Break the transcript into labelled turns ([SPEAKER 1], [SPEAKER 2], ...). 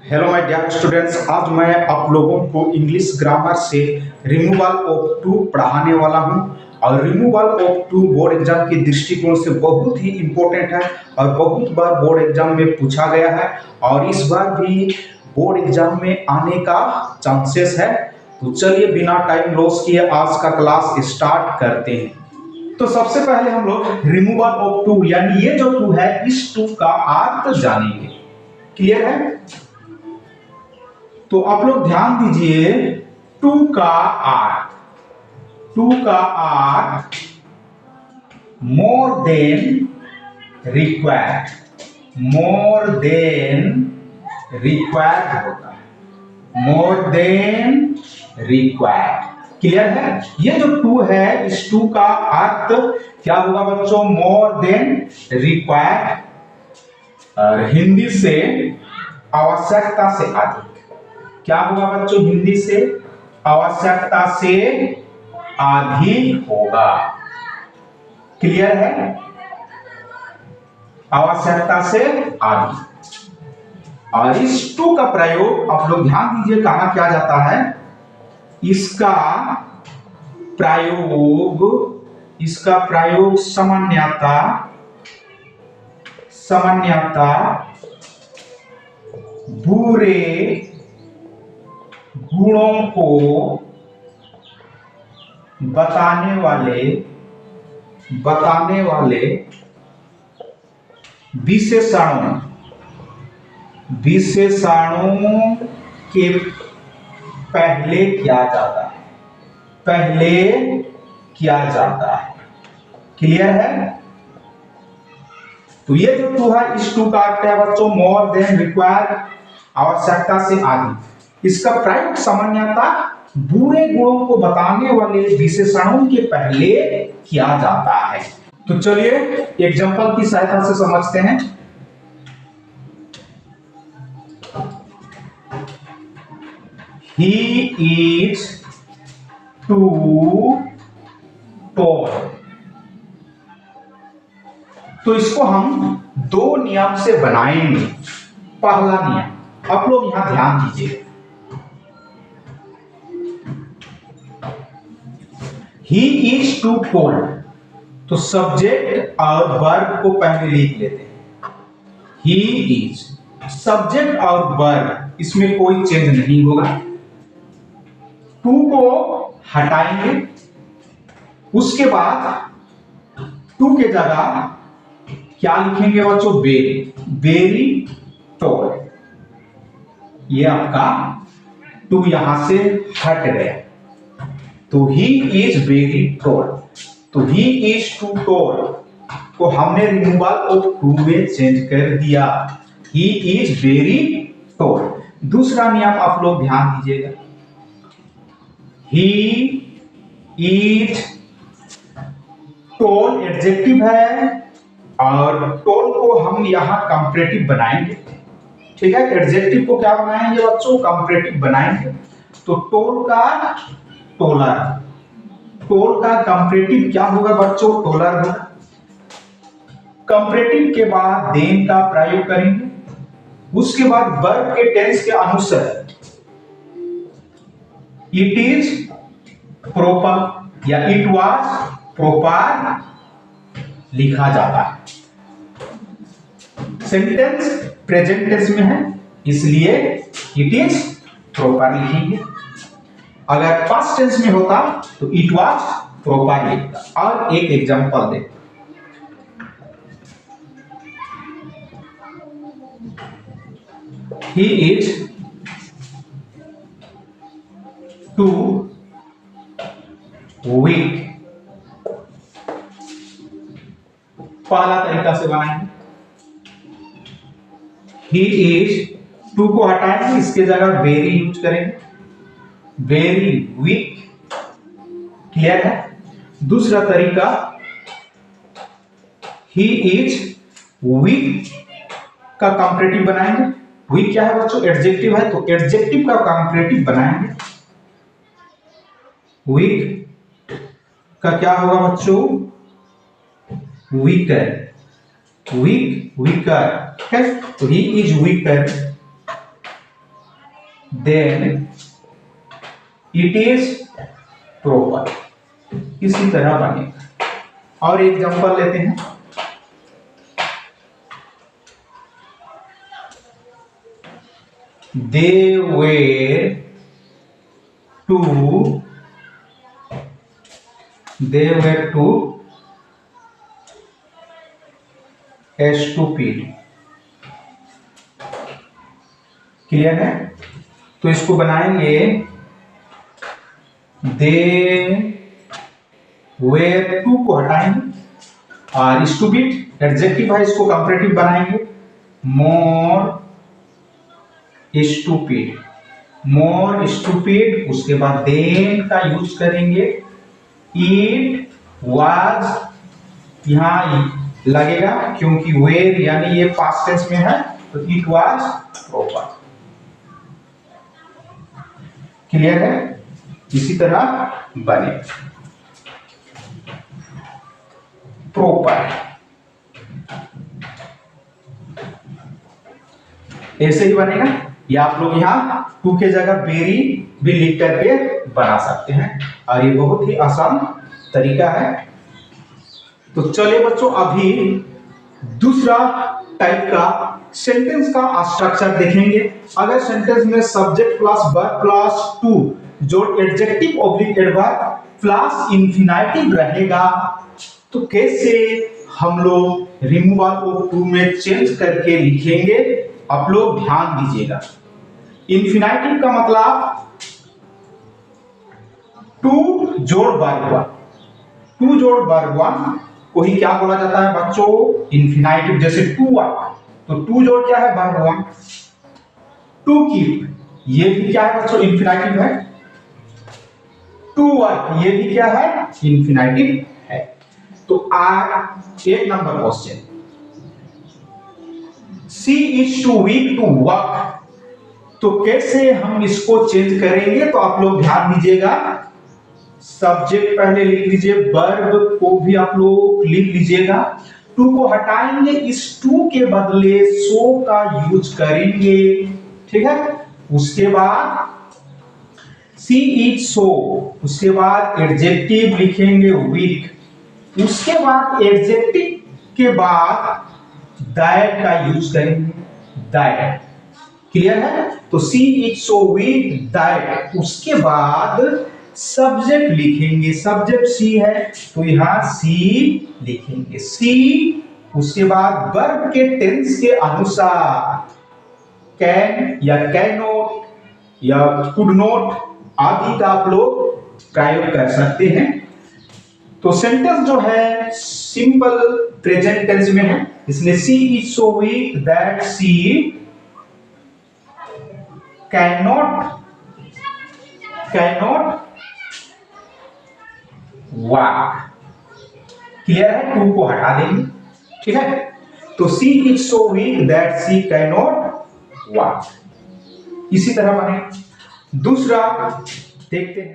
[SPEAKER 1] Hello my dear students, आज मैं आप लोगों को इंग्लिश ग्रामर से रिमूवल ऑफ टू पढ़ाने वाला हूं। और removal of too board exam के दृष्टिकोण से बहुत ही इम्पोर्टेंट है और बहुत बार बोर्ड एग्जाम में पूछा गया है और इस बार भी बोर्ड एग्जाम में आने का चांसेस है। तो चलिए बिना टाइम लॉस किए आज का क्लास स्टार्ट करते हैं। तो सबसे पहले हम लोग रिमूवल ऑफ टू यानी ये जो टू है इस टू का अर्थ जानेंगे। क्लियर है? तो आप लोग ध्यान दीजिए, टू का अर्थ मोर देन रिक्वायर्ड होता है। More than required. क्लियर है? ये जो टू है इस टू का अर्थ क्या होगा बच्चों? More than required. हिंदी से आवश्यकता से अधिक। क्या होगा बच्चों? हिंदी से आवश्यकता से अधिक होगा। क्लियर है? आवश्यकता से अधिक। और इस टू का प्रयोग आप लोग ध्यान दीजिए कहां किया जाता है। इसका प्रयोग सामान्यतः बुरे गुणों को बताने वाले विशेषणों के पहले किया जाता है। क्लियर है? तो ये जो टू है इस टू का अर्थ है बच्चों मोर देन रिक्वायर्ड, आवश्यकता से अधिक। इसका प्रयोग सामान्यतः बुरे गुणों को बताने वाले विशेषणों के पहले किया जाता है। तो चलिए एग्जांपल की सहायता से समझते हैं। He is too tall। तो इसको हम दो नियम से बनाएंगे। पहला नियम आप लोग यहां ध्यान दीजिए, ही इज टू टोल। तो सब्जेक्ट और वर्ब को पहले लिख लेते हैं। ही इज सब्जेक्ट और वर्ब, इसमें कोई चेंज नहीं होगा। टू को हटाएंगे, उसके बाद टू के जगह क्या लिखेंगे बच्चों? Very tall. ये आपका टू यहां से हट गया। तो ही इज वेरी टॉल। तो ही इज टू टॉल को हमने रिमूवल ऑफ टू में चेंज कर दिया। He is very tall. दूसरा नियम आप लोग ध्यान दीजिएगा, ही इज टॉल एडजेक्टिव है और टॉल को हम यहां कंपैरेटिव बनाएंगे। ठीक है? एडजेक्टिव को क्या बनाएंगे बच्चों? कंपैरेटिव बनाएंगे। तो टॉल का टोलर, टोल का कंपैरेटिव क्या होगा बच्चों? टोलर होगा। कंपैरेटिव के बाद देन का प्रयोग करेंगे, उसके बाद वर्ब के टेंस के अनुसार इट इज प्रॉपर या इट वाज प्रॉपर लिखा जाता है। सेंटेंस प्रेजेंट टेंस में है इसलिए इट इज प्रॉपर लिखेंगे। अगर पास्ट टेंस में होता तो इट वाज प्रॉपर लिखता। और एक एग्जांपल दे, ही इज टू वीक। पहला तरीका से बनाएंगे, ही इज टू को हटाएंगे, इसके जगह वेरी यूज करेंगे, वेरी वीक। क्लियर है? दूसरा तरीका, ही इज वीक का कंपैरेटिव बनाएंगे। वीक क्या है बच्चों? एडजेक्टिव है, तो एडजेक्टिव का कंपैरेटिव बनाएंगे। वीक का क्या होगा बच्चों? वीकर। वीकर। ठीक है? तो he is weaker. Then it is proper. इसी तरह बनेगा। और एग्जांपल लेते हैं। They were too stupid। Clear है? तो इसको बनाएंगे they were too को हटाएंगे और stupid एडजेक्टिव है, इसको कंपैरेटिव बनाएंगे more stupid। उसके बाद then का यूज करेंगे। it was यहां लगेगा क्योंकि were यानी ये पास्ट टेंस में है, तो it was proper। क्लियर है? इसी तरह बने प्रॉपर। ऐसे ही बनेगा, या आप लोग यहाँ टू के जगह वेरी भी लिख करके बना सकते हैं, और ये बहुत ही आसान तरीका है। तो चलिए बच्चों, अभी दूसरा टाइप का सेंटेंस का स्ट्रक्चर देखेंगे। अगर सेंटेंस में subject plus verb plus to जो adjective oblique adverb plus infinitive रहेगा, तो कैसे हम लोग रिमूवल ऑफ टू में चेंज करके लिखेंगे, आप लोग ध्यान दीजिएगा। इंफिनिटिव का मतलब टू जोड़ वर्ब वन, टू जोड़ वर्ब वन को ही क्या बोला जाता है बच्चों? इंफिनिटिव। जैसे टू वर्क, तो टू जोड़ क्या है? Verb one. टू कीप, ये भी क्या है बच्चों? इंफिनिटिव है। टू वर्क, ये भी क्या है? इंफिनिटिव है। तो आज एक number question, she is too weak to work, तो कैसे हम इसको चेंज करेंगे? तो आप लोग ध्यान दीजिएगा, सब्जेक्ट पहले लिख लीजिए, वर्ब को भी आप लोग लिख लीजिएगा। टू को हटाएंगे, इस टू के बदले सो का यूज करेंगे, ठीक है। उसके बाद सी इज सो, उसके बाद एडजेक्टिव लिखेंगे वीक, उसके बाद एडजेक्टिव के बाद दैट का यूज करेंगे, दैट। क्लियर है? तो she is so weak that, उसके बाद सब्जेक्ट लिखेंगे, सब्जेक्ट सी है तो यहां सी लिखेंगे, सी। उसके बाद वर्ब के टेंस के अनुसार कैन या कैन नॉट या कुड नॉट आदि का आप लोग प्रयोग कर सकते हैं। तो सेंटेंस जो है सिंपल प्रेजेंट टेंस में है, इसलिए she is so weak that she cannot walk. Clear है? टू को हटा देंगे, ठीक है। तो she is so weak that she cannot walk. इसी तरह बने दूसरा देखते हैं।